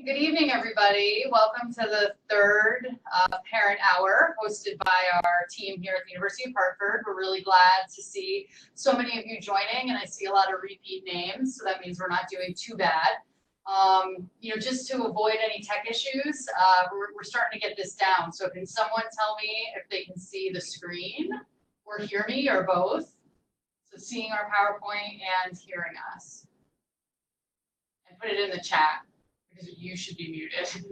Good evening, everybody. Welcome to the third Parent Hour hosted by our team here at the University of Hartford. We're really glad to see so many of you joining, and I see a lot of repeat names, so that means we're not doing too bad. Just to avoid any tech issues, we're starting to get this down. So can someone tell me if they can see the screen or hear me or both? So seeing our PowerPoint and hearing us. And put it in the chat, because you should be muted.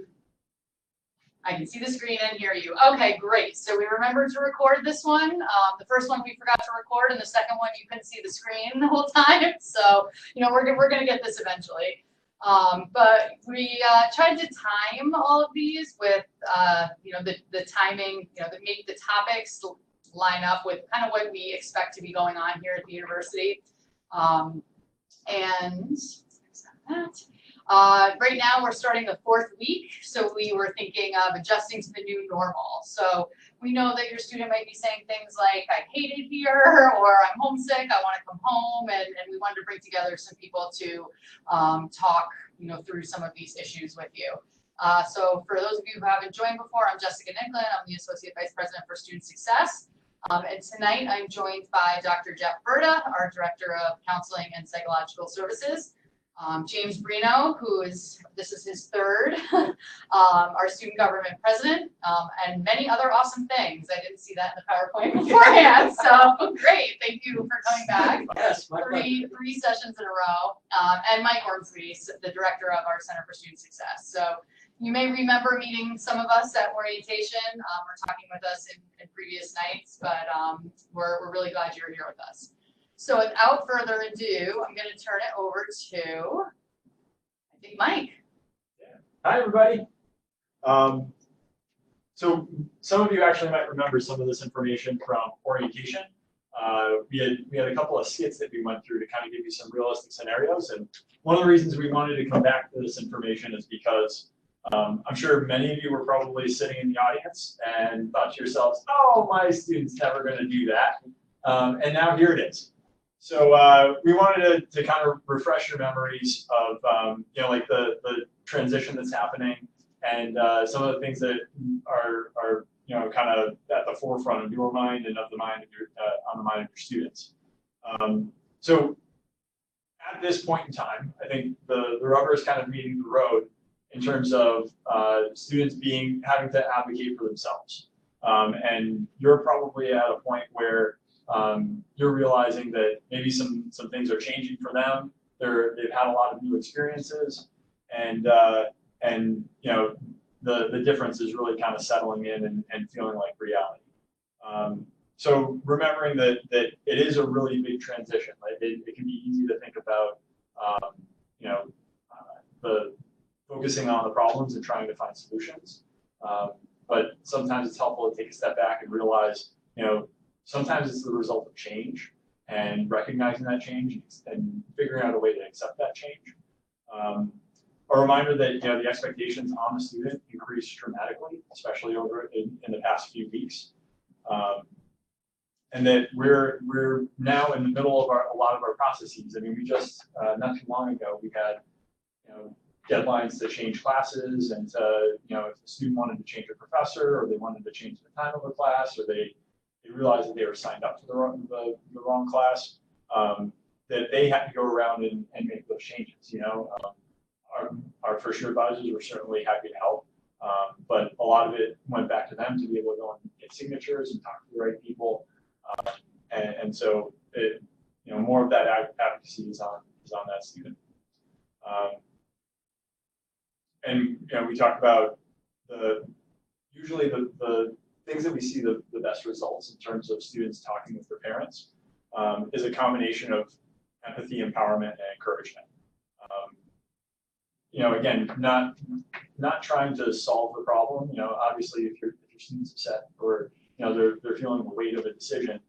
I can see the screen and hear you. Okay, great. So we remembered to record this one. The first one we forgot to record, and the second one you couldn't see the screen the whole time. So, we're going to get this eventually. But we tried to time all of these with, the timing, to make the topics line up with kind of what we expect to be going on here at the university. Right now we're starting the fourth week, so we were thinking of adjusting to the new normal. So we know that your student might be saying things like, I hate it here, or I'm homesick, I want to come home, and we wanted to bring together some people to talk through some of these issues with you. So for those of you who haven't joined before, I'm Jessica Nicklin. I'm the Associate Vice President for Student Success. And tonight I'm joined by Dr. Jeff Berta, our Director of Counseling and Psychological Services. James Brino, this is his third, our student government president, and many other awesome things. I didn't see that in the PowerPoint beforehand, so great. Thank you for coming back. Yes, three sessions in a row. And Mike Ormsby, the director of our Center for Student Success. So you may remember meeting some of us at orientation or talking with us in previous nights, but we're really glad you're here with us. So without further ado, I'm going to turn it over to, I think, Mike. Yeah. Hi, everybody. So some of you actually might remember some of this information from orientation. We had a couple of skits that we went through to kind of give you some realistic scenarios. And one of the reasons we wanted to come back to this information is because I'm sure many of you were probably sitting in the audience and thought to yourselves, oh, my student's never going to do that. And now here it is. So we wanted to kind of refresh your memories of, like the transition that's happening and some of the things that are kind of at the forefront of your mind and of the mind of on the mind of your students. So at this point in time, I think the rubber is kind of meeting the road in terms of students having to advocate for themselves. And you're probably at a point where you're realizing that maybe some things are changing for them. They've had a lot of new experiences, and the difference is really kind of settling in and feeling like reality. So remembering that it is a really big transition. Like it can be easy to think about the focusing on the problems and trying to find solutions, but sometimes it's helpful to take a step back and realize sometimes it's the result of change, and recognizing that change and figuring out a way to accept that change. A reminder that the expectations on the student increased dramatically, especially over in the past few weeks, and that we're now in the middle of a lot of our processes. I mean, we just not too long ago we had deadlines to change classes, and if the student wanted to change a professor, or they wanted to change the time of a class, or they realized that they were signed up to the wrong class, that they had to go around and make those changes. Our first year advisors were certainly happy to help, but a lot of it went back to them to be able to go and get signatures and talk to the right people, and so more of that advocacy is on that student. And we talked about usually the things that we see the best results in terms of students talking with their parents is a combination of empathy, empowerment, and encouragement. Again, not trying to solve the problem. Obviously, if your student's upset or they're feeling the weight of a decision,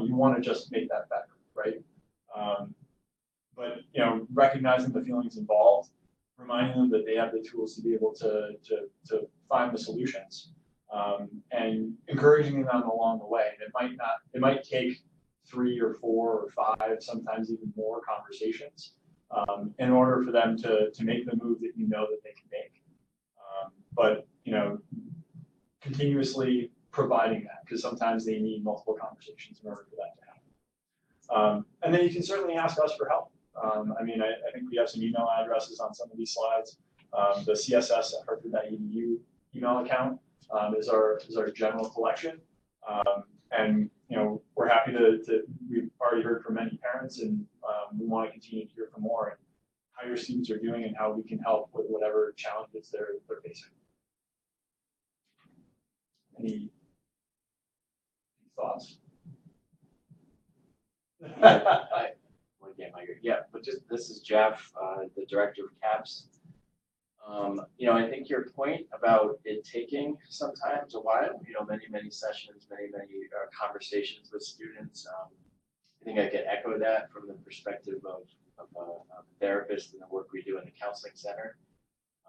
you want to just make that better, right? But recognizing the feelings involved, reminding them that they have the tools to be able to find the solutions. And encouraging them along the way. It might take 3 or 4 or 5, sometimes even more conversations in order for them to make the move that that they can make. But continuously providing that, because sometimes they need multiple conversations in order for that to happen. And then you can certainly ask us for help. I think we have some email addresses on some of these slides. The CSS at hartford.edu email account is our general collection. And we're happy we've already heard from many parents, and we want to continue to hear from more and how your students are doing and how we can help with whatever challenges they're facing. Any thoughts? Yeah, but this is Jeff, the director of CAPS. I think your point about it taking sometimes a while, many sessions, many conversations with students. I think I can echo that from the perspective of a therapist and the work we do in the counseling center.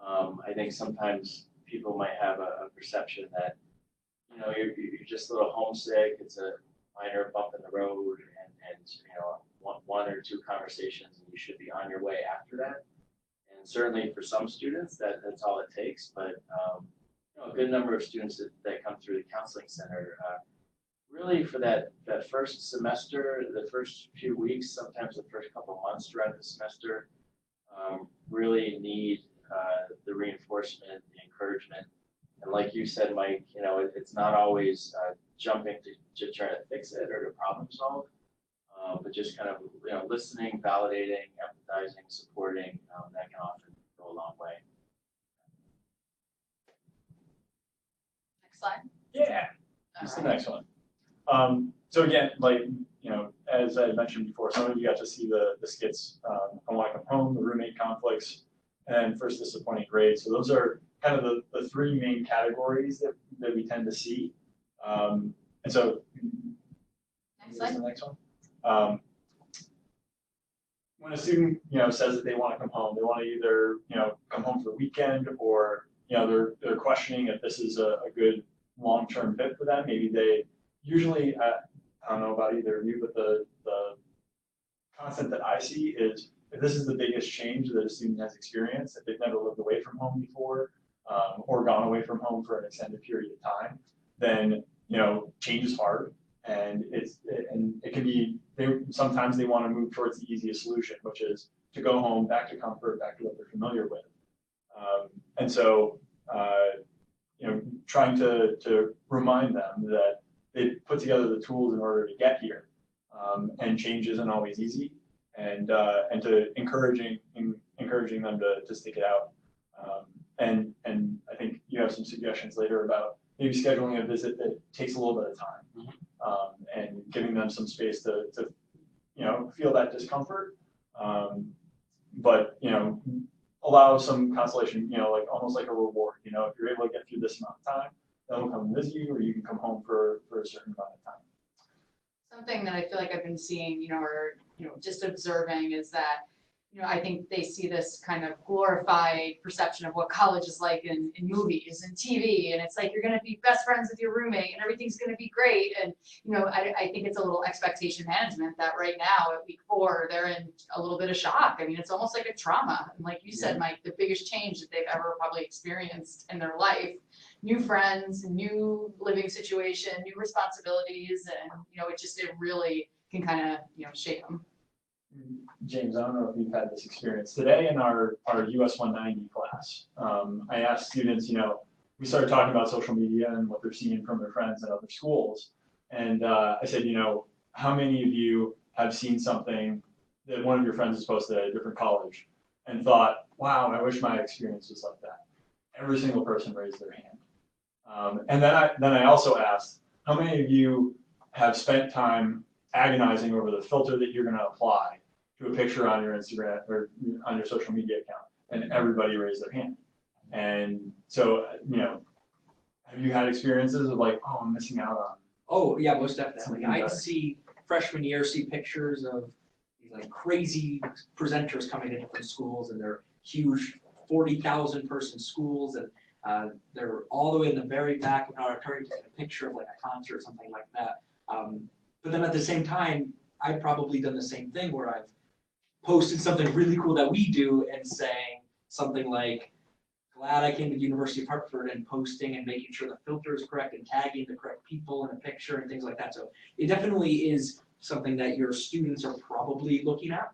I think sometimes people might have a perception that, you're just a little homesick. It's a minor bump in the road, and one or two conversations, and you should be on your way after that. And certainly for some students, that's all it takes. But a good number of students that come through the counseling center, really for that first semester, the first few weeks, sometimes the first couple months throughout the semester, really need the reinforcement, the encouragement. And like you said, Mike, it's not always jumping to try to fix it or to problem solve, but just kind of listening, validating, empathizing, supporting. That can often go a long way. Next slide. Yeah, that's the next one. So again, as I mentioned before, some of you got to see the skits. I Want to Come Home, the roommate conflicts, and first disappointing grade. So those are kind of the three main categories that we tend to see. And so, next slide. The next one. When a student says that they want to come home, they want to either come home for the weekend, or they're questioning if this is a good long-term fit for them. Maybe they usually I don't know about either of you, but the concept that I see is if this is the biggest change that a student has experienced, if they've never lived away from home before, or gone away from home for an extended period of time, then change is hard, and it can be. Sometimes they want to move towards the easiest solution, which is to go home, back to comfort, back to what they're familiar with, and so trying to remind them that they put together the tools in order to get here, and change isn't always easy, and to encouraging them to stick it out. And I think you have some suggestions later about maybe scheduling a visit that takes a little bit of time, and giving them some space to feel that discomfort, but allow some consolation, almost like a reward. If you're able to get through this amount of time, then we'll come and visit you, or you can come home for a certain amount of time. Something that I feel like I've been seeing, or just observing, is that I think they see this kind of glorified perception of what college is like in movies and TV, and it's like you're going to be best friends with your roommate and everything's going to be great. And I think it's a little expectation management that right now at week 4 they're in a little bit of shock. I mean, it's almost like a trauma, and like you said, Mike, the biggest change that they've ever probably experienced in their life. New friends, new living situation, new responsibilities, and it really can kind of shake them. James, I don't know if you've had this experience. Today in our US 190 class, I asked students, we started talking about social media and what they're seeing from their friends at other schools. And I said, how many of you have seen something that one of your friends has posted at a different college and thought, wow, I wish my experience was like that? Every single person raised their hand. And then I also asked, how many of you have spent time agonizing over the filter that you're going to apply to a picture on your Instagram or on your social media account? And everybody raised their hand. And so, have you had experiences of like, oh, I'm missing out on? Oh yeah, most definitely. I see freshman year, see pictures of these like crazy presenters coming to different schools, and they're huge 40,000 person schools, and they're all the way in the very back of an auditorium taking a picture of like a concert or something like that. But then at the same time, I've probably done the same thing where I've posted something really cool that we do and saying something like, glad I came to the University of Hartford and posting and making sure the filter is correct and tagging the correct people in a picture and things like that. So it definitely is something that your students are probably looking at.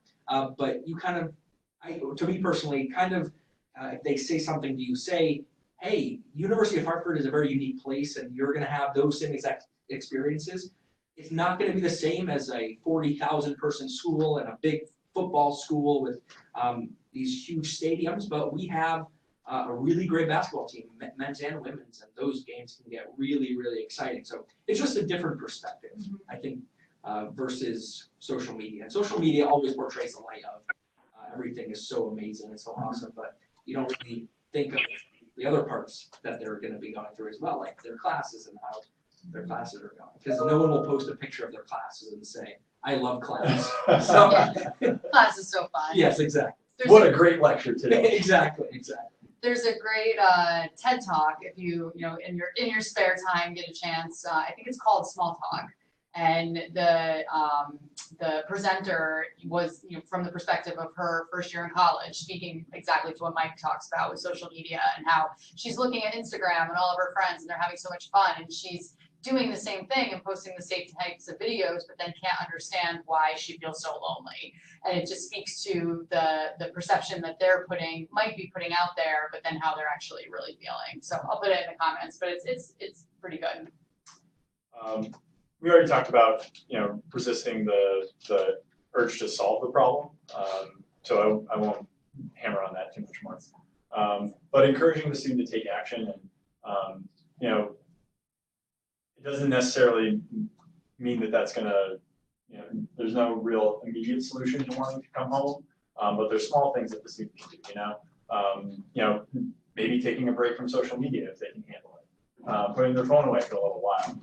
But you kind of, to me personally, kind of, if they say something to you, say, hey, University of Hartford is a very unique place and you're going to have those same exact experiences. It's not going to be the same as a 40,000 person school and a big football school with these huge stadiums, but we have a really great basketball team, men's and women's, and those games can get really, really exciting. So it's just a different perspective, I think, versus social media. And social media always portrays the light of everything is so amazing and so awesome, but you don't really think of the other parts that they're going to be going through as well, like their classes and how their classes are going. Because no one will post a picture of their classes and say, I love class. So, Class is so fun. yes, exactly. What a great lecture today. Exactly. There's a great TED Talk if you know in your spare time get a chance. I think it's called Small Talk, and the presenter was from the perspective of her first year in college, speaking exactly to what Mike talks about with social media and how she's looking at Instagram and all of her friends and they're having so much fun, and she's doing the same thing and posting the same types of videos, but then can't understand why she feels so lonely. And it just speaks to the perception that they're might be putting out there, but then how they're actually really feeling. So I'll put it in the comments, but it's pretty good. We already talked about resisting the urge to solve the problem, so I won't hammer on that too much more. But encouraging the student to take action, and it doesn't necessarily mean that that's going to, there's no real immediate solution to wanting to come home, but there's small things that the student can do, maybe taking a break from social media if they can handle it, putting their phone away for a little while,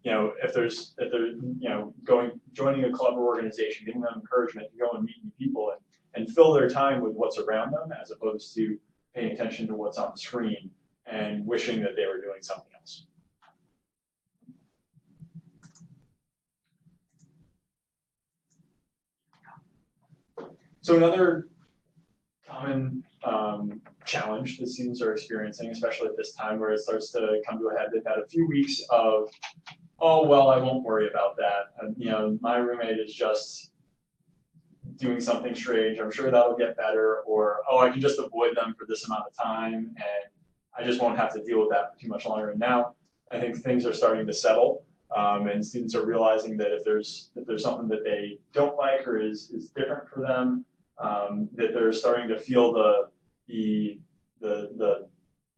if they're joining a club or organization, giving them encouragement to go and meet new people and fill their time with what's around them as opposed to paying attention to what's on the screen and wishing that they were doing something else. So another common challenge that students are experiencing, especially at this time where it starts to come to a head, they've had a few weeks of, oh, well, I won't worry about that. And, my roommate is just doing something strange. I'm sure that'll get better. Or, oh, I can just avoid them for this amount of time and I just won't have to deal with that for too much longer. And now I think things are starting to settle. And students are realizing that if there's something that they don't like or is different for them, that they're starting to feel the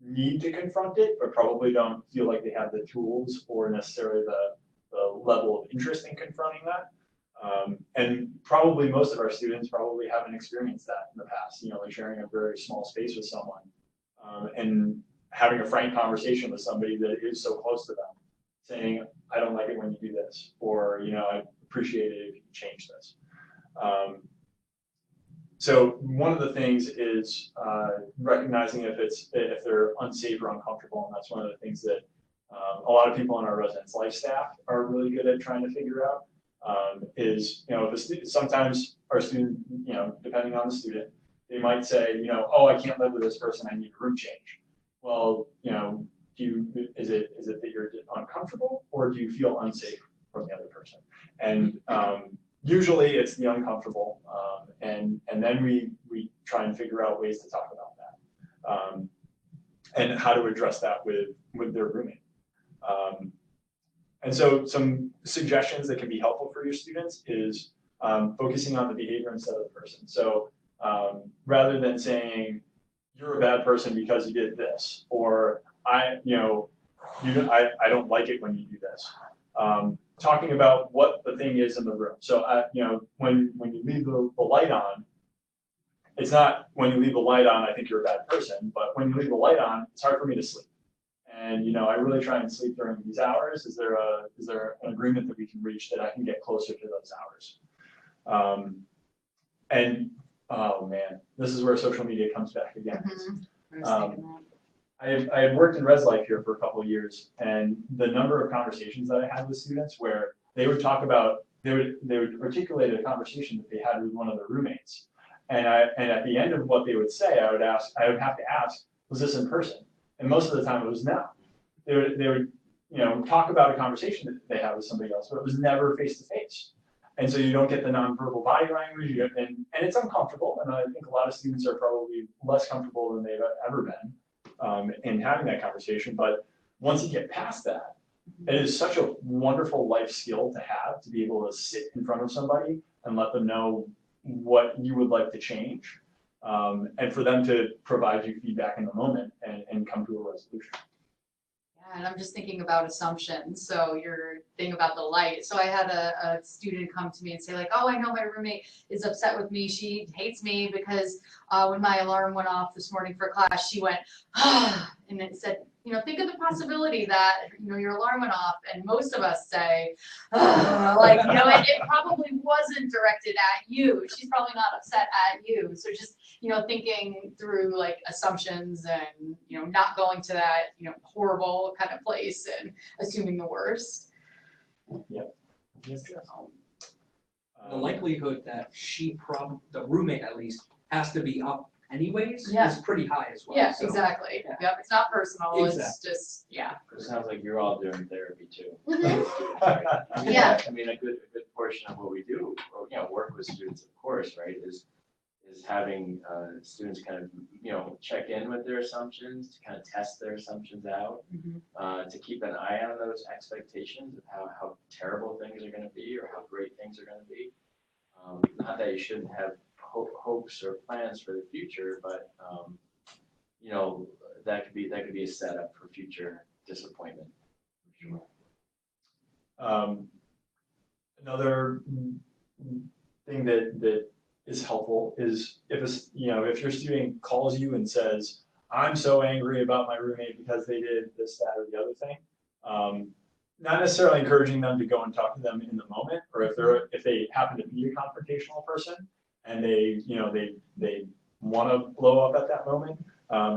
need to confront it, but probably don't feel like they have the tools or necessarily the level of interest in confronting that. And probably most of our students probably haven't experienced that in the past, like sharing a very small space with someone and having a frank conversation with somebody that is so close to them, saying, I don't like it when you do this, or, I appreciate it if you change this. So one of the things is recognizing if they're unsafe or uncomfortable, and that's one of the things that a lot of people on our residence life staff are really good at trying to figure out. Is if sometimes our student, depending on the student, they might say, oh, I can't live with this person, I need a room change. Well, is it that you're uncomfortable, or do you feel unsafe from the other person? And usually it's the uncomfortable, and then we try and figure out ways to talk about that, and how to address that with their roommate. And so some suggestions that can be helpful for your students is focusing on the behavior instead of the person. So rather than saying, you're a bad person because you did this, or I don't like it when you do this. Talking about what the thing is in the room. So, when you leave the light on, it's not when you leave the light on, I think you're a bad person, but when you leave the light on, it's hard for me to sleep. And, I really try and sleep during these hours. Is there an agreement that we can reach that I can get closer to those hours? And, oh man, this is where social media comes back again. I had worked in res life here for a couple of years, and the number of conversations that I had with students where they would talk about, they would articulate a conversation that they had with one of their roommates, And at the end of what they would say, I would have to ask, was this in person? And most of the time it was no. They would talk about a conversation that they had with somebody else, but it was never face to face. And so you don't get the nonverbal body language, and it's uncomfortable. And I think a lot of students are probably less comfortable than they've ever been in having that conversation. But once you get past that, it is such a wonderful life skill to have, to be able to sit in front of somebody and let them know what you would like to change, and for them to provide you feedback in the moment and come to a resolution. Yeah, and I'm just thinking about assumptions. So your thing about the light. So I had a student come to me and say like, oh, I know my roommate is upset with me. She hates me because when my alarm went off this morning for class, she went, ah, and it said, think of the possibility that, your alarm went off, and most of us say, it probably wasn't directed at you. She's probably not upset at you. So just, thinking through like assumptions and, not going to that, horrible kind of place and assuming the worst. Yep. Yes. The likelihood that the roommate at least, has to be up anyways Yeah. is pretty high as well. Yeah, So, exactly. yeah. Yep, it's not personal. It's Exactly. just, yeah. It sounds like you're all doing therapy too. Yeah. I mean, a good portion of what we do, work with students, of course, right, is having students kind of, check in with their assumptions, to kind of test their assumptions out, to keep an eye on those expectations of how terrible things are going to be or how great things are going to be. Not that you shouldn't have hopes or plans for the future, but that could be a setup for future disappointment. For sure. Another thing that is helpful is if your student calls you and says, I'm so angry about my roommate because they did this, that, or the other thing, not necessarily encouraging them to go and talk to them in the moment, or if they happen to be a confrontational person and they want to blow up at that moment,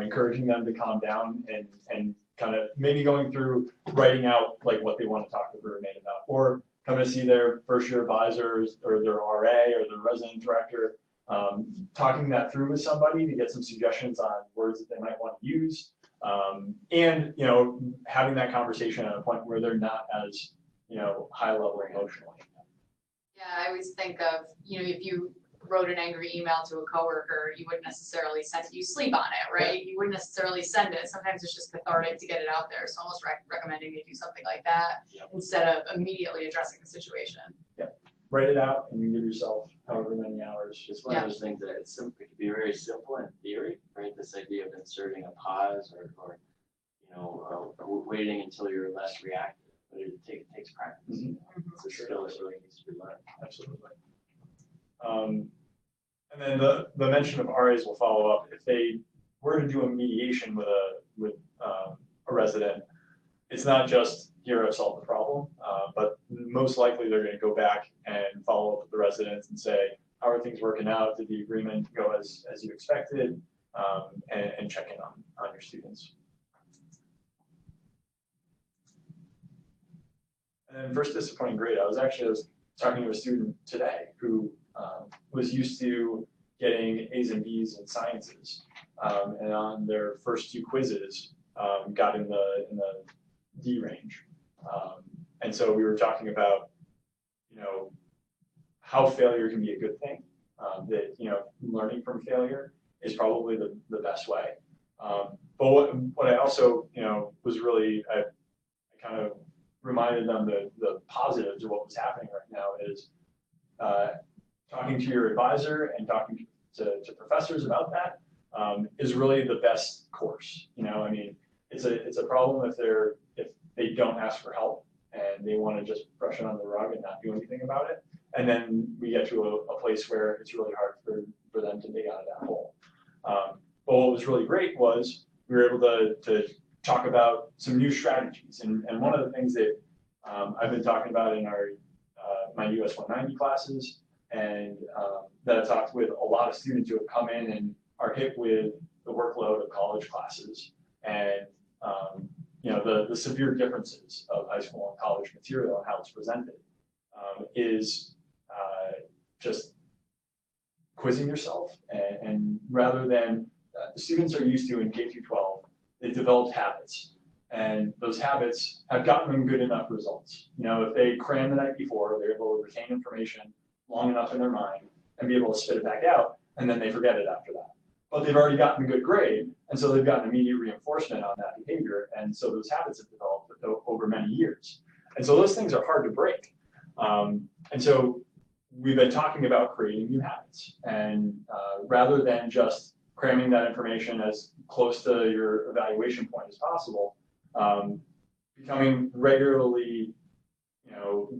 encouraging them to calm down and kind of maybe going through writing out like what they want to talk to the roommate about, or come to see their first year advisors or their RA or their resident director, talking that through with somebody to get some suggestions on words that they might want to use, and having that conversation at a point where they're not as high level emotionally. Yeah, I always think of, if you wrote an angry email to a coworker, you wouldn't necessarily you sleep on it, right? You wouldn't necessarily send it. Sometimes it's just cathartic to get it out there. So almost recommending you do something like that instead of immediately addressing the situation. Write it out and you give yourself however many hours. It's one of those things that it can be very simple in theory, right? This idea of inserting a pause or waiting until you're less reactive, but it takes practice. It's a skill that really needs to be learned. Absolutely. And then the mention of RAs will follow up if they were to do a mediation with a resident. It's not just here I've solved the problem, but most likely they're going to go back and follow up with the residents and say, how are things working out? Did the agreement go as you expected? And check in on your students. And then first disappointing grade, I was talking to a student today who was used to getting A's and B's in sciences, and on their first two quizzes got in the D range. And so we were talking about how failure can be a good thing, that learning from failure is probably the best way. But what I also was really I kind of reminded them the positives of what was happening right now is talking to your advisor and talking to professors about that is really the best course. I mean, it's a problem if they don't ask for help and they want to just brush it on the rug and not do anything about it. And then we get to a place where it's really hard for them to dig out of that hole. But what was really great was we were able to talk about some new strategies. And one of the things that I've been talking about in my US 190 classes, and that I've talked with a lot of students who have come in and are hit with the workload of college classes and the severe differences of high school and college material and how it's presented is just quizzing yourself, and rather than students are used to in K through 12, they've developed habits. And those habits have gotten them good enough results. You know, if they cram the night before, they're able to retain information long enough in their mind and be able to spit it back out, and then they forget it after that. But they've already gotten a good grade, and so they've gotten immediate reinforcement on that behavior, and so those habits have developed over many years. And so those things are hard to break. And so we've been talking about creating new habits, and rather than just cramming that information as close to your evaluation point as possible, becoming regularly,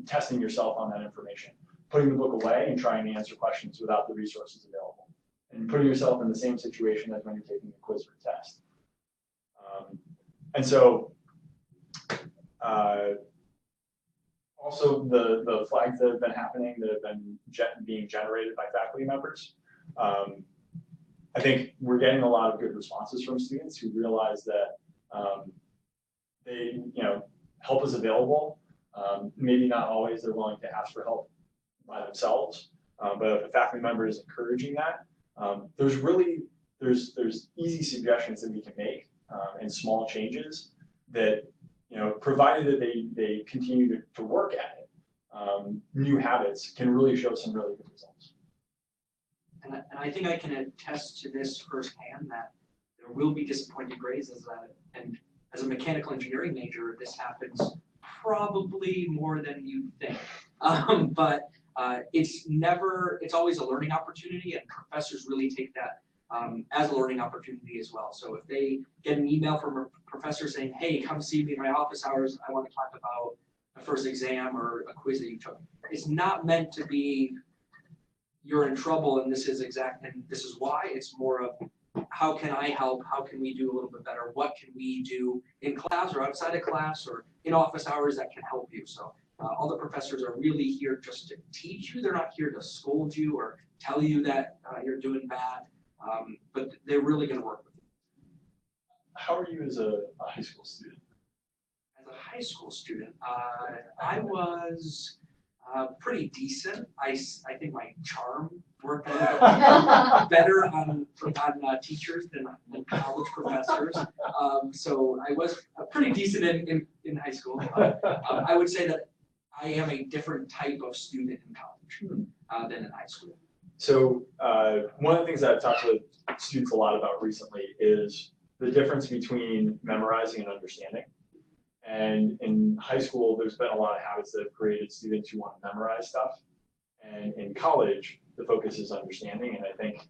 testing yourself on that information, putting the book away and trying to answer questions without the resources available, and putting yourself in the same situation as when you're taking a quiz or a test. And so also the flags that have been happening, that have been being generated by faculty members, I think we're getting a lot of good responses from students who realize that help is available. Maybe not always they're willing to ask for help by themselves, but if a faculty member is encouraging that, there's easy suggestions that we can make and small changes that, provided that they continue to work at it, new habits can really show some really good results. And I think I can attest to this firsthand, that there will be disappointing grades and as a mechanical engineering major, this happens probably more than you think. But it's always a learning opportunity, and professors really take that as a learning opportunity as well. So if they get an email from a professor saying, hey, come see me in my office hours, I want to talk about the first exam or a quiz that you took, it's not meant to be you're in trouble and this is why. It's more of, how can I help? How can we do a little bit better? What can we do in class or outside of class or in office hours that can help you? So all the professors are really here just to teach you. They're not here to scold you or tell you that you're doing bad, but they're really going to work with you. How are you as a high school student? As a high school student, I was pretty decent. I think my charm worked a little better on teachers than college professors. So I was pretty decent in high school. I would say that I am a different type of student in college than in high school. So one of the things that I've talked with students a lot about recently is the difference between memorizing and understanding. And in high school, there's been a lot of habits that have created students who want to memorize stuff. And in college, the focus is understanding. And I think,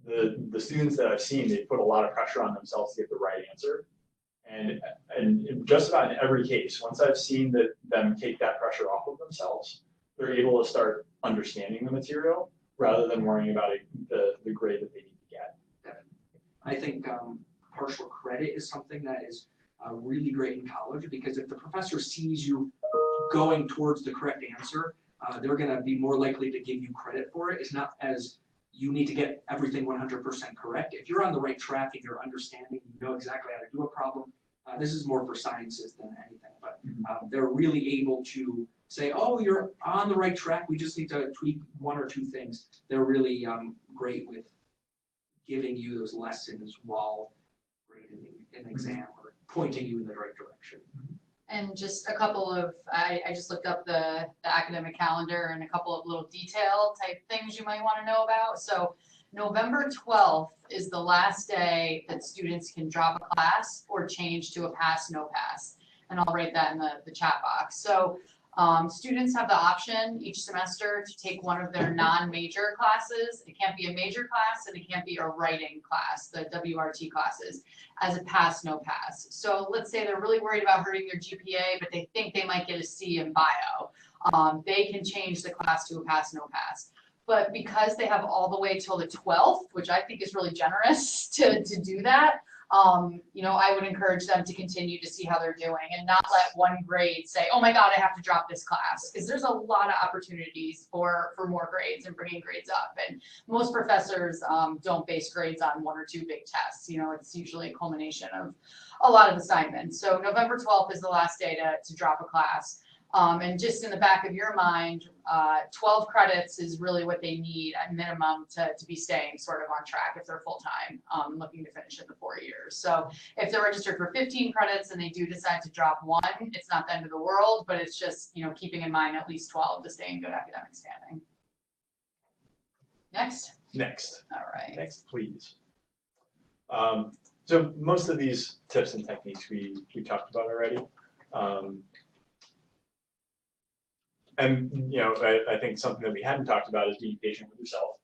the students that I've seen, they put a lot of pressure on themselves to get the right answer. And just about in every case, once I've seen them take that pressure off of themselves, they're able to start understanding the material rather than worrying about the grade that they need to get. I think partial credit is something that is really great in college, because if the professor sees you going towards the correct answer, they're going to be more likely to give you credit for it. It's not as you need to get everything 100% correct. If you're on the right track and you're understanding, you know exactly how to do a problem. This is more for sciences than anything, but they're really able to say, oh, you're on the right track. We just need to tweak one or two things. They're really great with giving you those lessons while grading an exam or pointing you in the right direction. And just a couple of, I just looked up the academic calendar and a couple of little detail type things you might want to know about. So November 12th is the last day that students can drop a class or change to a pass, no pass. And I'll write that in the chat box. So students have the option each semester to take one of their non-major classes. It can't be a major class and it can't be a writing class, the WRT classes, as a pass, no pass. So let's say they're really worried about hurting their GPA, but they think they might get a C in bio. They can change the class to a pass, no pass. But because they have all the way till the 12th, which I think is really generous to do that, I would encourage them to continue to see how they're doing and not let one grade say, oh my God, I have to drop this class. Because there's a lot of opportunities for more grades and bringing grades up. And most professors don't base grades on one or two big tests. It's usually a culmination of a lot of assignments. So November 12th is the last day to drop a class. And just in the back of your mind, 12 credits is really what they need at minimum to be staying sort of on track if they're full-time, looking to finish in the 4 years. So if they're registered for 15 credits and they do decide to drop one, it's not the end of the world, but it's just, you know, keeping in mind at least 12 to stay in good academic standing. Next. Next. All right. Next, please. So most of these tips and techniques we talked about already. And you know, I think something that we hadn't talked about is being patient with yourself.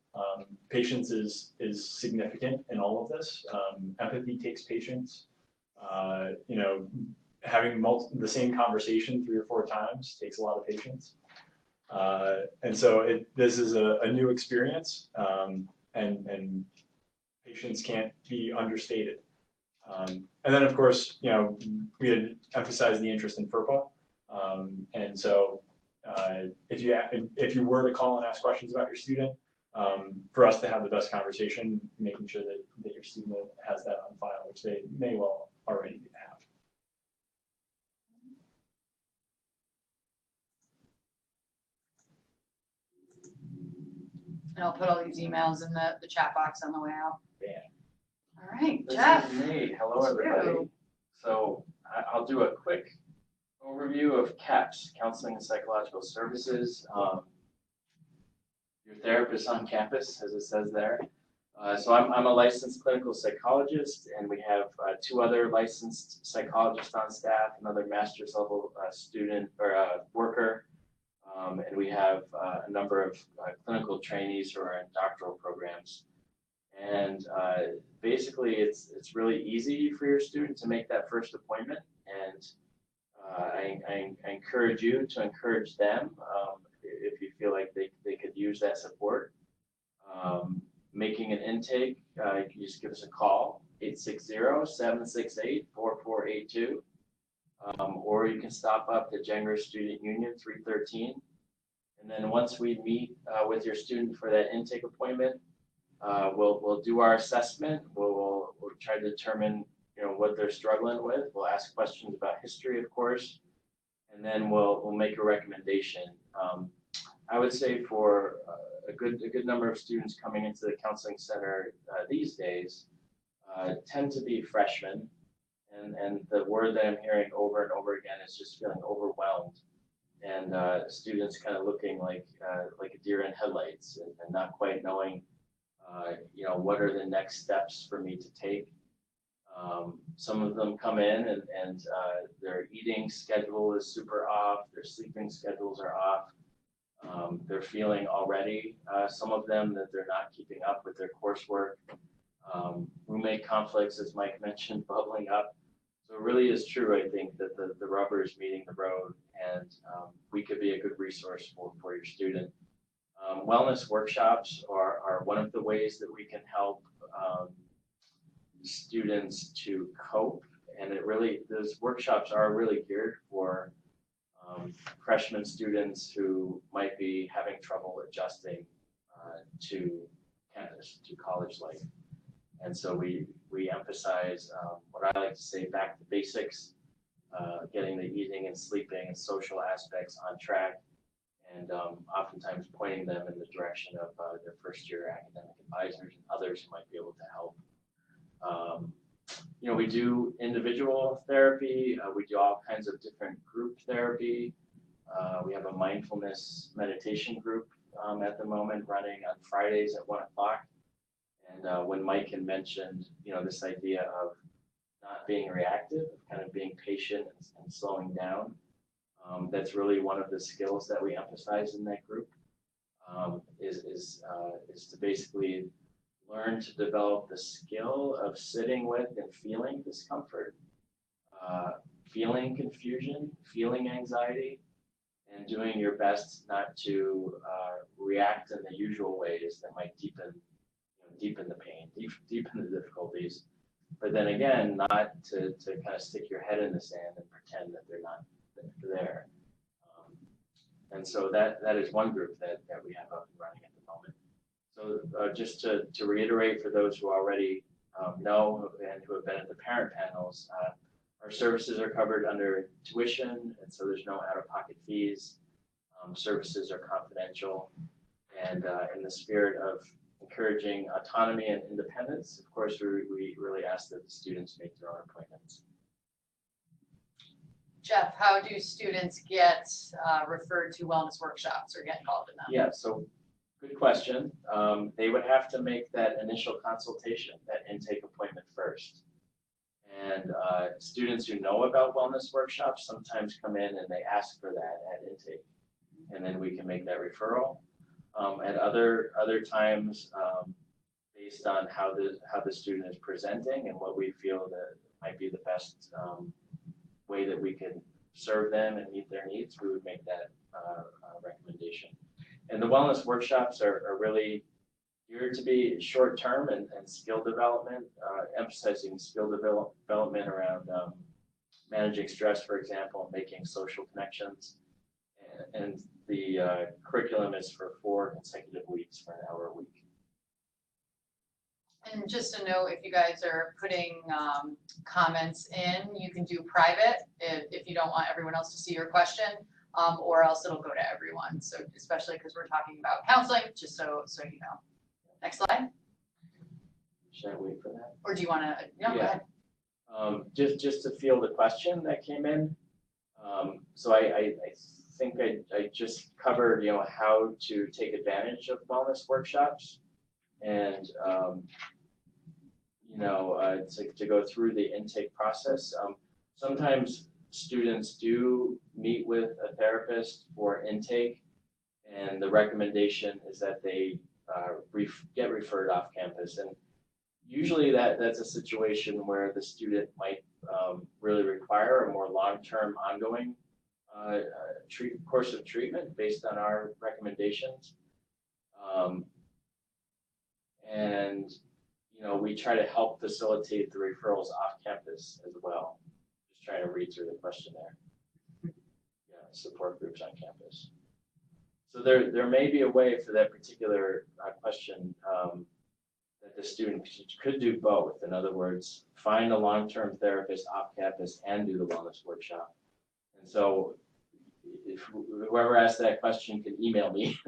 Patience is significant in all of this. Empathy takes patience. You know, having the same conversation 3 or 4 times takes a lot of patience. And so this is a new experience, and patience can't be understated. And then, of course, you know, we had emphasized the interest in FERPA, and so if you were to call and ask questions about your student, for us to have the best conversation, making sure that your student has that on file, which they may well already have. And I'll put all these emails in the chat box on the way out. Yeah. All right, This Jeff. is me. Hello, everybody. So I'll do a quick overview of CAPS, Counseling and Psychological Services. Your therapist on campus, as it says there. So I'm a licensed clinical psychologist, and we have 2 other licensed psychologists on staff, another master's level student or worker, and we have a number of clinical trainees who are in doctoral programs. And basically, it's really easy for your student to make that first appointment, and I encourage you to encourage them if you feel like they could use that support. Making an intake, you can just give us a call, 860-768-4482, or you can stop up to January Student Union 313. And then once we meet with your student for that intake appointment, we'll do our assessment. We'll try to determine, you know, what they're struggling with. We'll ask questions about history, of course, and then we'll make a recommendation. I would say for a good number of students coming into the counseling center these days tend to be freshmen, and the word that I'm hearing over and over again is just feeling overwhelmed, and students kind of looking like a deer in headlights and not quite knowing, you know, what are the next steps for me to take. Some of them come in and their eating schedule is super off, their sleeping schedules are off. They're feeling already, some of them, that they're not keeping up with their coursework. Roommate conflicts, as Mike mentioned, bubbling up. So it really is true, I think, that the rubber is meeting the road, and we could be a good resource for your student. Wellness workshops are one of the ways that we can help students to cope, and those workshops are really geared for freshman students who might be having trouble adjusting to campus, to college life. And so we emphasize what I like to say, back to basics, getting the eating and sleeping and social aspects on track, and oftentimes pointing them in the direction of their first year academic advisors and others who might be able to help. You know, we do individual therapy, we do all kinds of different group therapy. We have a mindfulness meditation group at the moment running on Fridays at 1 o'clock. And when Mike had mentioned, you know, this idea of not being reactive, kind of being patient and slowing down, that's really one of the skills that we emphasize in that group, is to basically learn to develop the skill of sitting with and feeling discomfort, feeling confusion, feeling anxiety, and doing your best not to react in the usual ways that might deepen the pain, deepen the difficulties. But then again, not to kind of stick your head in the sand and pretend that they're not there. And so that is one group that we have up and running at the moment. So just to reiterate for those who already know and who have been at the parent panels, Our services are covered under tuition, and so there's no out-of-pocket fees. Services are confidential, and in the spirit of encouraging autonomy and independence, of course, we really ask that the students make their own appointments. Jeff, how do students get referred to wellness workshops or get involved in them? Yeah, so good question. They would have to make that initial consultation, that intake appointment first. And students who know about wellness workshops sometimes come in and they ask for that at intake. And then we can make that referral. At other times, based on how the student is presenting and what we feel that might be the best way that we can serve them and meet their needs, we would make that recommendation. And the wellness workshops are really geared to be short-term and skill development, emphasizing skill development around managing stress, for example, making social connections. And the curriculum is for 4 consecutive weeks for an hour a week. And just to know, if you guys are putting comments in, you can do private if you don't want everyone else to see your question, or else it'll go to everyone. So especially because we're talking about counseling, just so you know. Next slide. Should I wait for that? Or do you want to? No, Yeah. go ahead. Just to field the question that came in. So I think I just covered, how to take advantage of wellness workshops, and to go through the intake process. Sometimes students do meet with a therapist for intake, and the recommendation is that they get referred off campus. And usually that's a situation where the student might really require a more long-term ongoing course of treatment based on our recommendations. And we try to help facilitate the referrals off campus as well. Just trying to read through the questionnaire. Support groups on campus. So there may be a way for that particular question that the student could do both. In other words, find a long-term therapist off campus and do the wellness workshop. And so if whoever asked that question can email me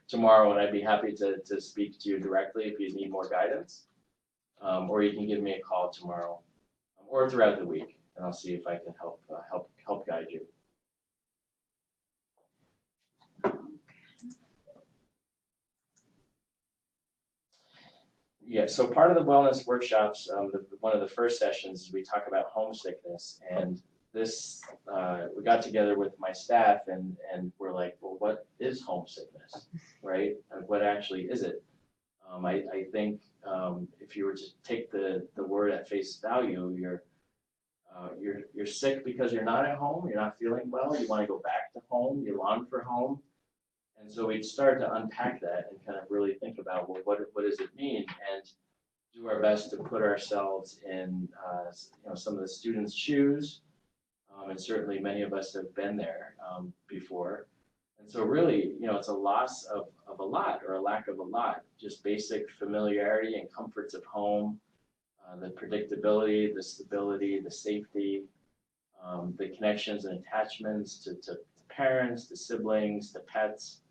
tomorrow, and I'd be happy to speak to you directly if you need more guidance. Or you can give me a call tomorrow or throughout the week, and I'll see if I can help guide you. Yeah, so part of the wellness workshops, one of the first sessions, we talk about homesickness, and this, we got together with my staff and we're like, well, what is homesickness, right? And what actually is it? I think if you were to take the word at face value, you're sick because you're not at home, you're not feeling well, you want to go back to home, you long for home. And so we started to unpack that and kind of really think about, well, what does it mean? And do our best to put ourselves in some of the students' shoes. And certainly many of us have been there before. And so really, it's a loss of a lot, or a lack of a lot, just basic familiarity and comforts of home, the predictability, the stability, the safety, the connections and attachments to parents, to siblings, to pets,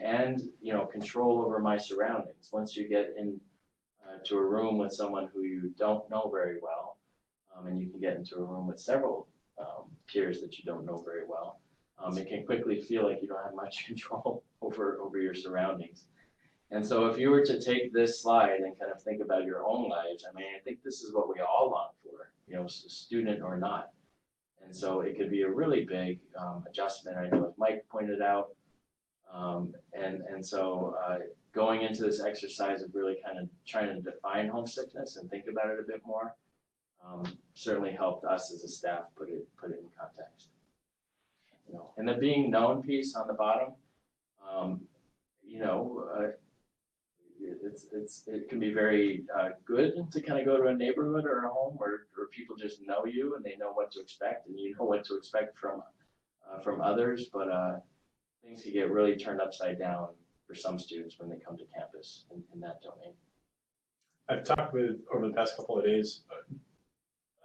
and control over my surroundings. Once you get in to a room with someone who you don't know very well, and you can get into a room with several peers that you don't know very well, it can quickly feel like you don't have much control over your surroundings. And so if you were to take this slide and kind of think about your own lives, I think this is what we all long for, student or not. And so it could be a really big adjustment. I know as Mike pointed out. And so going into this exercise of really kind of trying to define homesickness and think about it a bit more certainly helped us as a staff put it in context. And the being known piece on the bottom, it can be very good to kind of go to a neighborhood or a home where people just know you and they know what to expect, and you know what to expect from others. But things can get really turned upside down for some students when they come to campus in that domain. I've talked with, over the past couple of days,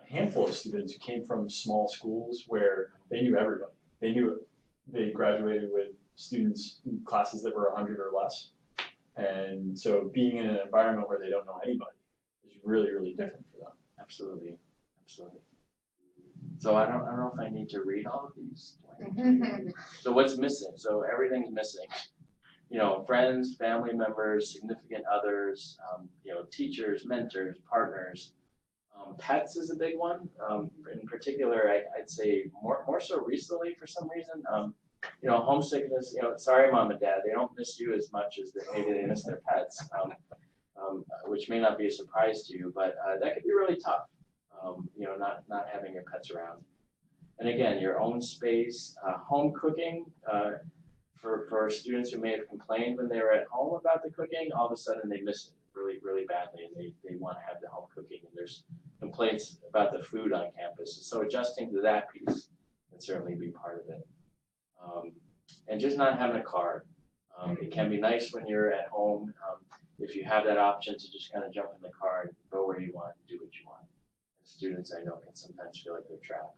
a handful of students who came from small schools where they knew everybody. They graduated with students in classes that were 100 or less. And so being in an environment where they don't know anybody is really, really different for them. Absolutely, absolutely. So I don't know if I need to read all of these. So what's missing? So everything's missing. You know, friends, family members, significant others, you know, teachers, mentors, partners. Pets is a big one. In particular, I'd say more so recently for some reason. You know, homesickness, you know, sorry, mom and dad, they don't miss you as much as maybe they miss their pets, which may not be a surprise to you, but that could be really tough, you know, not having your pets around. And again, your own space, home cooking, for students who may have complained when they were at home about the cooking, all of a sudden they miss it really, really badly, and they want to have the home cooking, and there's complaints about the food on campus. So adjusting to that piece can certainly be part of it. And just not having a car. It can be nice when you're at home, if you have that option to just kind of jump in the car and go where you want, do what you want. And students, I know, can sometimes feel like they're trapped.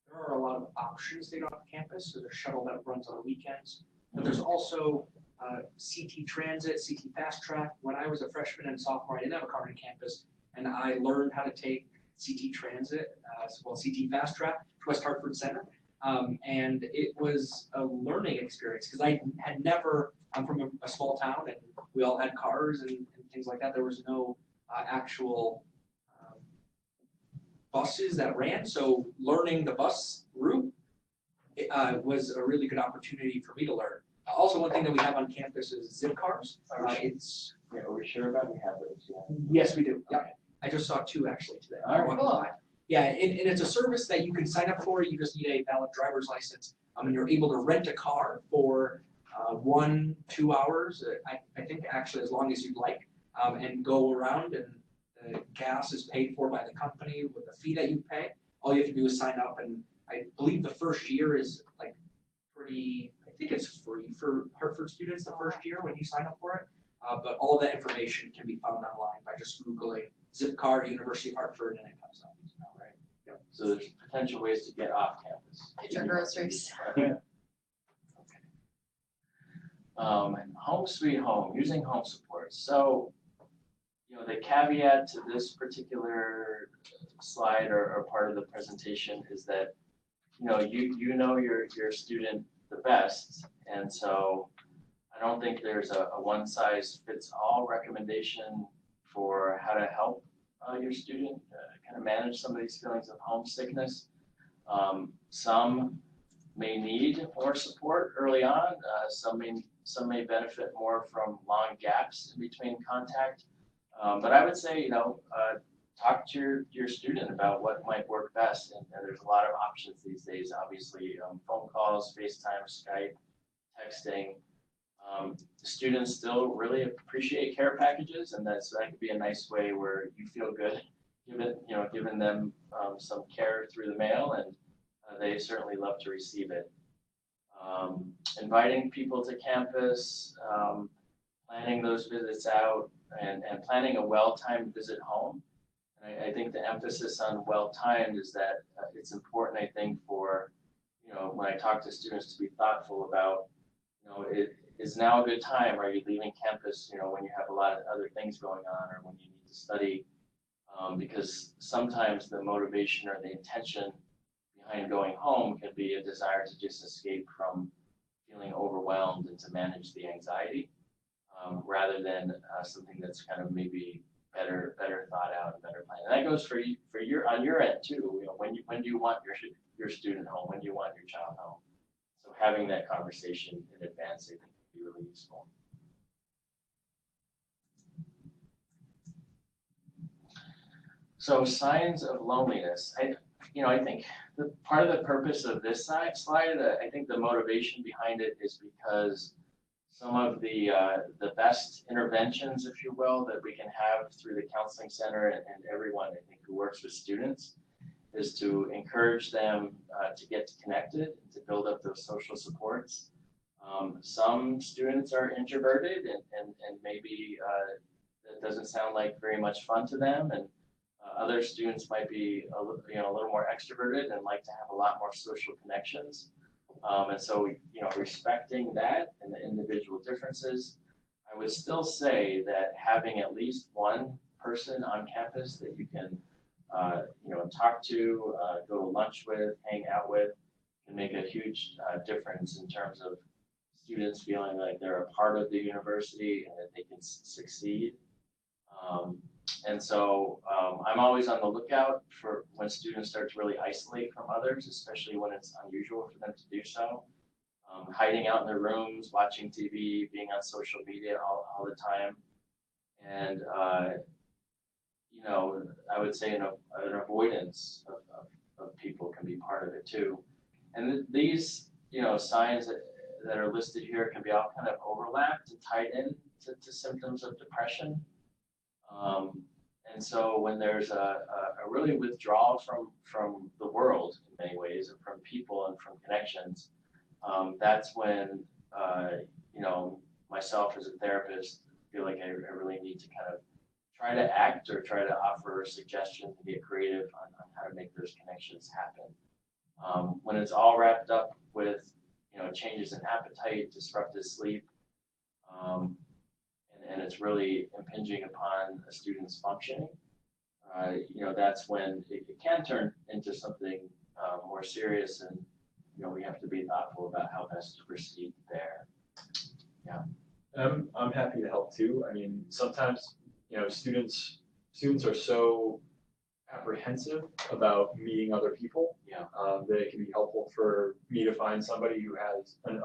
There are a lot of options they got on campus. So there's shuttle that runs on the weekends, but there's also CT Transit, CT Fast Track. When I was a freshman and sophomore, I didn't have a car on campus, and I learned how to take CT Transit, CT Fast Track, West Hartford Center. And it was a learning experience because I had never, I'm from a small town and we all had cars and things like that. There was no actual buses that ran. So learning the bus route was a really good opportunity for me to learn. Also, one thing that we have on campus is zip cars. It's Yeah, are we sure about we have those? Yeah. Yes, we do. Yeah, I just saw two actually today. All right, cool. Yeah, and it's a service that you can sign up for. You just need a valid driver's license. And you're able to rent a car for 1-2 hours. I think actually as long as you'd like, and go around, and the gas is paid for by the company with the fee that you pay. All you have to do is sign up, and I believe the first year is like pretty, I think it's free for Hartford students the first year when you sign up for it. But all that information can be found online by just Googling Zipcar University of Hartford, and it comes up. Right? Yep. So there's potential ways to get off campus. Get your groceries. Okay. Home sweet home, using home support. So, you know, the caveat to this particular slide or part of the presentation is that, you know, you know your student the best, and so I don't think there's a one-size-fits-all recommendation for how to help your student kind of manage some of these feelings of homesickness. Some may need more support early on. Some may benefit more from long gaps in between contact. But I would say, you know, talk to your student about what might work best. And there's a lot of options these days, obviously, phone calls, FaceTime, Skype, texting. Students still really appreciate care packages, and so that could be a nice way where you feel good giving them some care through the mail, and they certainly love to receive it. Inviting people to campus, planning those visits out, and planning a well-timed visit home. And I think the emphasis on well-timed is that it's important, I think, for, you know, when I talk to students to be thoughtful about, you know, is now a good time? Are you leaving campus, you know, when you have a lot of other things going on, or when you need to study? Because sometimes the motivation or the intention behind going home can be a desire to just escape from feeling overwhelmed and to manage the anxiety, rather than something that's kind of maybe better thought out and better planned. And that goes for your on your end too. You know, when do you want your student home? When do you want your child home? So having that conversation in advance, I think, would be really useful. So signs of loneliness. I think the part of the purpose of this slide, I think the motivation behind it is because some of the best interventions, if you will, that we can have through the counseling center and everyone, I think, who works with students, is to encourage them to get connected and to build up those social supports. Some students are introverted and maybe that doesn't sound like very much fun to them, and Other students might be a little more extroverted and like to have a lot more social connections. And so, respecting that and the individual differences, I would still say that having at least one person on campus that you can, talk to, go to lunch with, hang out with, can make a huge difference in terms of students feeling like they're a part of the university and that they can succeed. And so I'm always on the lookout for when students start to really isolate from others, especially when it's unusual for them to do so. Hiding out in their rooms, watching TV, being on social media all the time. And, I would say an avoidance of people can be part of it too. And these, signs that are listed here can be all kind of overlapped and tied in to symptoms of depression. And so when there's a really withdrawal from the world in many ways, and from people and from connections, that's when, myself as a therapist feel like I really need to kind of try to act or try to offer a suggestion to get creative on how to make those connections happen. When it's all wrapped up with, changes in appetite, disrupted sleep, and it's really impinging upon a student's functioning, that's when it can turn into something more serious, and we have to be thoughtful about how best to proceed there. Yeah. I'm happy to help too. I mean, sometimes students are so apprehensive about meeting other people. Yeah. That it can be helpful for me to find somebody who has an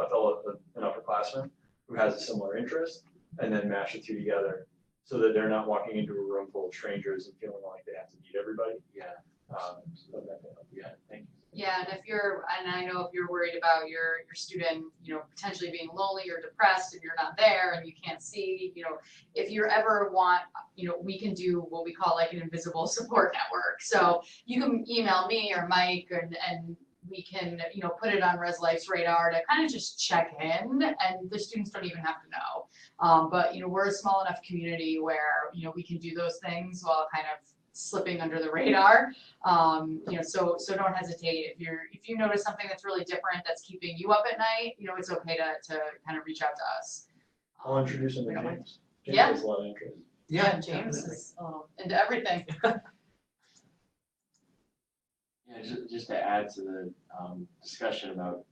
upperclassman who has a similar interest, and then mash the two together so that they're not walking into a room full of strangers and feeling like they have to meet everybody. Yeah. So that can help. Yeah. Thank you. Yeah, and I know if you're worried about your student, potentially being lonely or depressed and you're not there and you can't see, if you ever want, we can do what we call like an invisible support network. So you can email me or Mike and we can, put it on Res Life's radar to kind of just check in, and the students don't even have to know. But, we're a small enough community where, we can do those things while kind of slipping under the radar. So don't hesitate if you notice something that's really different that's keeping you up at night. It's okay to kind of reach out to us. I'll introduce him to James. James Yeah. has a lot of interest. Yeah, James is into everything. Yeah, just to add to the discussion about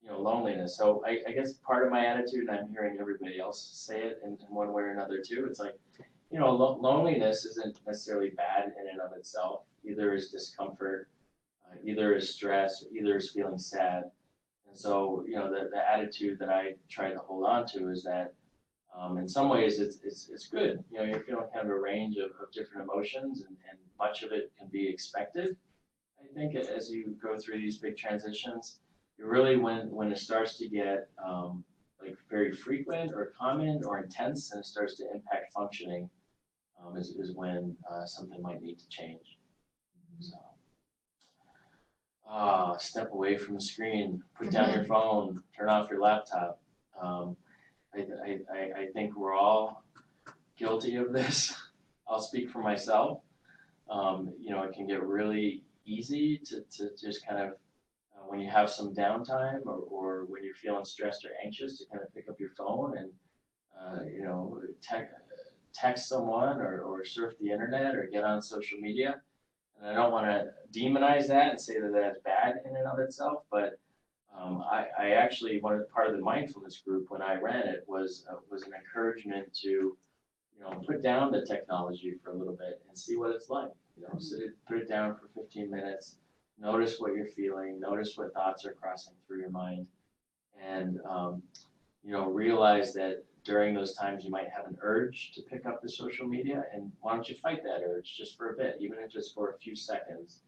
loneliness. So I guess part of my attitude, and I'm hearing everybody else say it in one way or another too, it's like, loneliness isn't necessarily bad in and of itself. Either is discomfort, either is stress, either is feeling sad. And so, the attitude that I try to hold on to is that in some ways it's good. You're feeling kind of a range of different emotions, and much of it can be expected. I think as you go through these big transitions, you really, when it starts to get like very frequent or common or intense, and it starts to impact functioning, is when something might need to change. So, step away from the screen, put down your phone, turn off your laptop. I think we're all guilty of this. I'll speak for myself. It can get really easy to just kind of, when you have some downtime or when you're feeling stressed or anxious, to kind of pick up your phone and, text someone or surf the internet or get on social media. And I don't want to demonize that and say that that's bad in and of itself, but I actually, part of the mindfulness group when I ran it was an encouragement to, put down the technology for a little bit and see what it's like. Put it down for 15 minutes, notice what you're feeling, notice what thoughts are crossing through your mind, and realize that during those times you might have an urge to pick up the social media, and why don't you fight that urge just for a bit, even if just for a few seconds.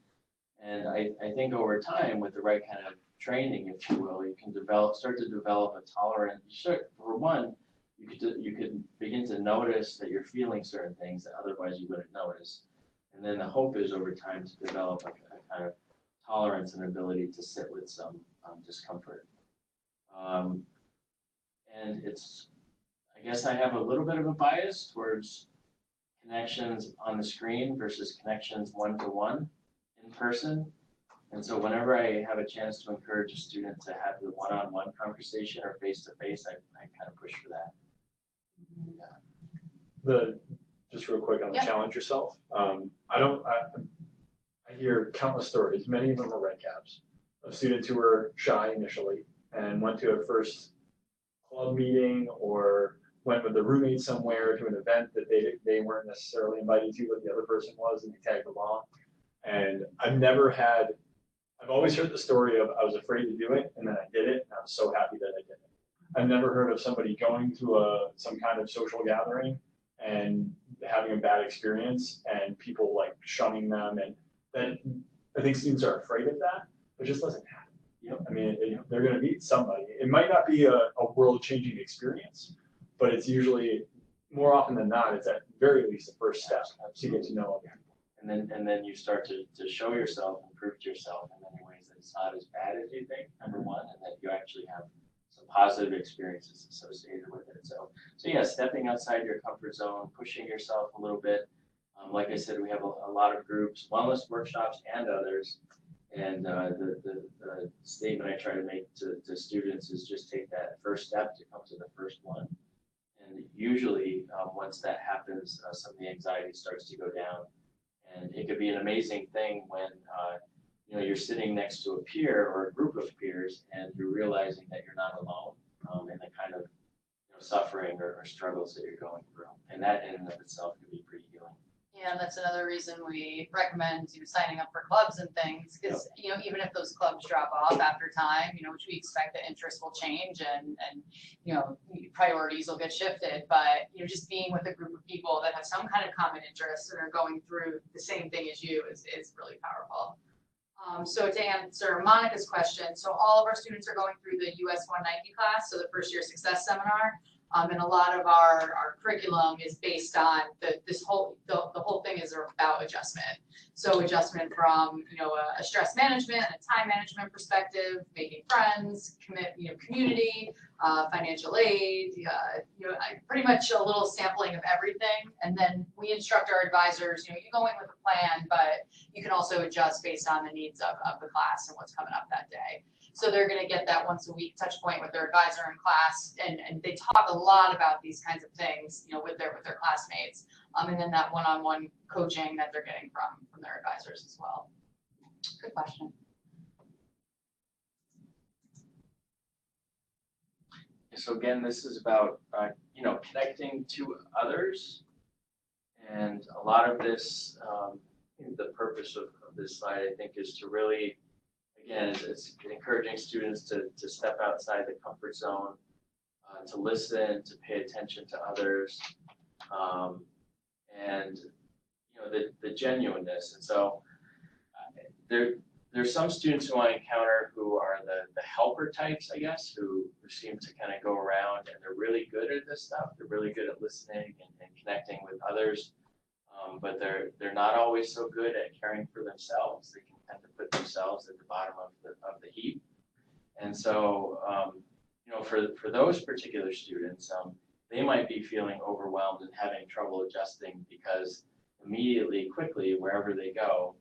And I think over time, with the right kind of training, if you will, you can start to develop a tolerance. For one, you could begin to notice that you're feeling certain things that otherwise you wouldn't notice. And then the hope is over time to develop a kind of tolerance and ability to sit with some discomfort. And I guess I have a little bit of a bias towards connections on the screen versus connections one-to-one in person. And so whenever I have a chance to encourage a student to have the one-on-one conversation or face-to-face, I kind of push for that. Just real quick on the Yeah. challenge yourself. I hear countless stories, many of them are red caps, of students who were shy initially and went to a first club meeting or went with a roommate somewhere to an event that they weren't necessarily invited to, but the other person was, and they tagged along. And I've always heard the story of I was afraid to do it, and then I did it, and I was so happy that I did it. I've never heard of somebody going to some kind of social gathering and having a bad experience and people like shunning them, and then I think students are afraid of that, but it just doesn't happen. I mean, they're going to meet somebody. It might not be a world-changing experience, but it's usually, more often than not, it's at very least the first step to get to know other people. And then you start to show yourself and prove to yourself in many ways that it's not as bad as you think, number one, and that you actually have some positive experiences associated with it. So yeah, stepping outside your comfort zone, pushing yourself a little bit. Like I said, we have a lot of groups, wellness workshops and others. And the statement I try to make to students is just take that first step to come to the first one. And usually once that happens, some of the anxiety starts to go down. And it could be an amazing thing when you're sitting next to a peer or a group of peers and you're realizing that you're not alone in the kind of suffering or struggles that you're going through. And that in and of itself can be pretty healing. Yeah, that's another reason we recommend signing up for clubs and things, because even if those clubs drop off after time, which we expect that interest will change and priorities will get shifted, but just being with a group of people that have some kind of common interest and are going through the same thing as you is really powerful. So to answer Monica's question, so all of our students are going through the US 190 class, so the first year success seminar. And a lot of our curriculum is based on the whole thing is about adjustment. So adjustment from a stress management and a time management perspective, making friends, community, financial aid, pretty much a little sampling of everything. And then we instruct our advisors, you go in with a plan, but you can also adjust based on the needs of the class and what's coming up that day. So they're going to get that once a week touch point with their advisor in class, and they talk a lot about these kinds of things, with their classmates, and then that one-on-one coaching that they're getting from their advisors as well. Good question. So again, this is about connecting to others, and a lot of this, the purpose of this slide, I think, is to really. Again, it's encouraging students to step outside the comfort zone, to listen, to pay attention to others, and the genuineness. And so there's some students who I encounter who are the helper types, I guess, who seem to kind of go around and they're really good at this stuff. They're really good at listening and connecting with others, but they're not always so good at caring for themselves. They can tend to put themselves at the bottom of the heap. And so, for those particular students, they might be feeling overwhelmed and having trouble adjusting because immediately, quickly, wherever they go,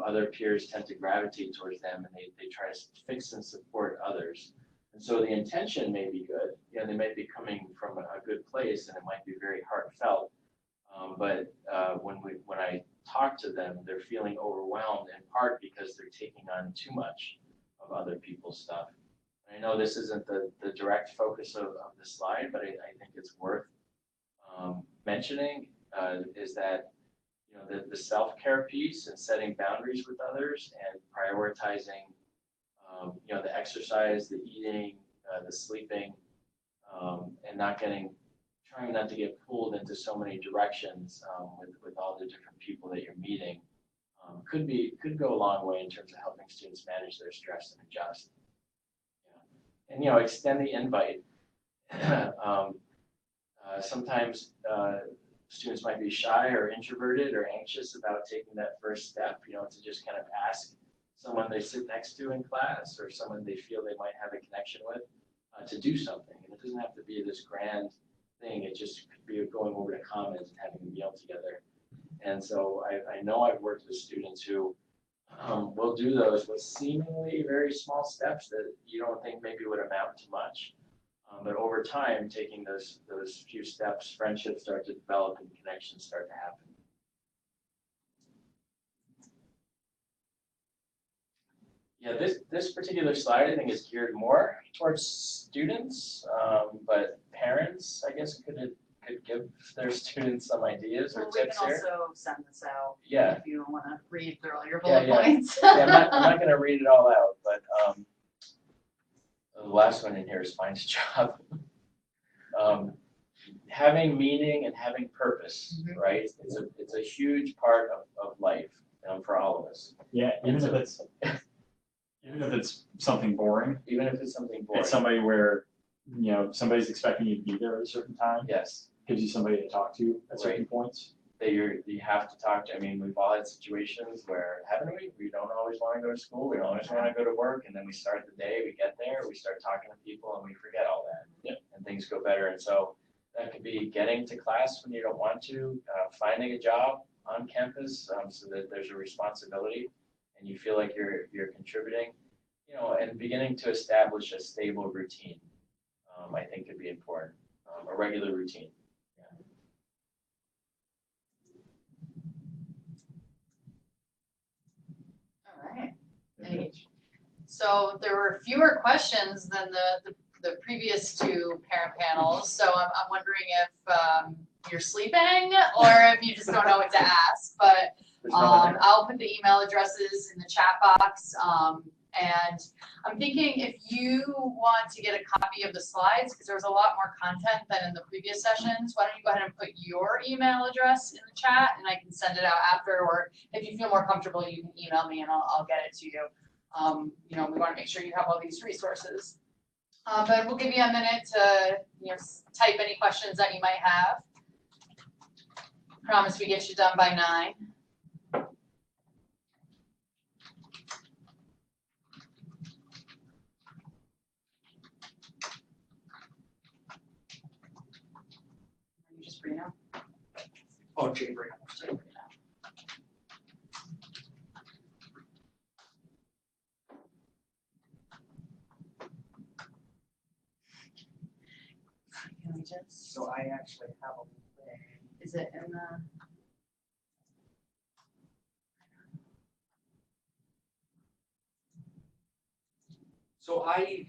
other peers tend to gravitate towards them and they try to fix and support others. And so the intention may be good. They might be coming from a good place and it might be very heartfelt. But when I talk to them, they're feeling overwhelmed in part because they're taking on too much of other people's stuff. And I know this isn't the direct focus of the slide, but I think it's worth mentioning is that the self-care piece and setting boundaries with others and prioritizing the exercise, the eating, the sleeping, and trying not to get pulled into so many directions with all the different people that you're meeting could go a long way in terms of helping students manage their stress and adjust. And extend the invite. Sometimes students might be shy or introverted or anxious about taking that first step, to just kind of ask someone they sit next to in class or someone they feel they might have a connection with to do something. And it doesn't have to be this grand thing. It just could be going over to Commons and having a meal together. And so I know I've worked with students who will do those with seemingly very small steps that you don't think maybe would amount to much. But over time, taking those few steps, friendships start to develop and connections start to happen. Yeah, this particular slide I think is geared more towards students, but parents, I guess, could give their students some ideas or tips here. We can also send this out. Yeah. If you want to read through all your bullet Yeah. points. Yeah, I'm not going to read it all out, but the last one in here is find a job. Having meaning and having purpose, right? It's a huge part of life for all of us. Yeah, even if it's something boring. Even if it's something boring. It's somebody where, somebody's expecting you to be there at a certain time. Yes. Gives you somebody to talk to at certain points. That you have to talk to. I mean, we've all had situations where, haven't we? We don't always want to go to school. We don't always want to go to work. And then we start the day, we get there, we start talking to people, and we forget all that. Yeah. And things go better. And so that could be getting to class when you don't want to, finding a job on campus so that there's a responsibility and you feel like you're contributing, and beginning to establish a stable routine, I think could be important, a regular routine. All right. So there were fewer questions than the previous two parent panels. So I'm wondering if you're sleeping or if you just don't know what to ask. But I'll put the email addresses in the chat box. And I'm thinking if you want to get a copy of the slides, because there was a lot more content than in the previous sessions, why don't you go ahead and put your email address in the chat and I can send it out after, or if you feel more comfortable, you can email me and I'll get it to you. We want to make sure you have all these resources. But we'll give you a minute to type any questions that you might have. Promise we get you done by 9. Just Brino? Oh, Jay Brino. So I actually have a link. Is it in the? So I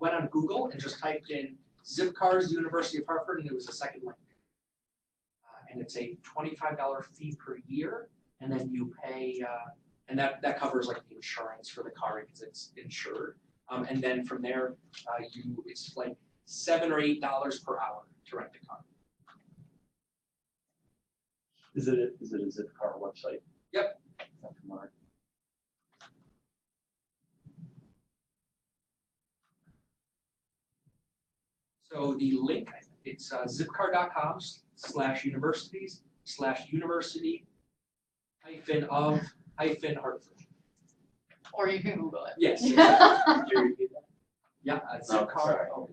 went on Google and just typed in zip cars, University of Hartford, and it was the second link. And it's a $25 fee per year, and then you pay, and that covers like the insurance for the car because it's insured. And then from there, it's like $7 or $8 per hour to rent a car. Is it a Zipcar website? Yep. So the link, it's zipcar.com/university/university-of-Hartford. Or you can Google it. Yes. Did you repeat that? Yeah, Zipcar. Zipcar. Oh,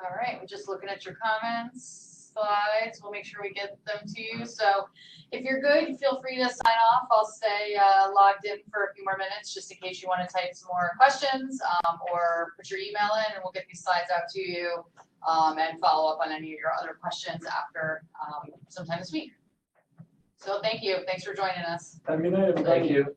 All right, we're just looking at your comments, slides. We'll make sure we get them to you. So if you're good, feel free to sign off. I'll stay logged in for a few more minutes just in case you want to type some more questions or put your email in, and we'll get these slides out to you and follow up on any of your other questions after sometime this week. So thank you. Thanks for joining us. Have a good night, everybody. Thank you.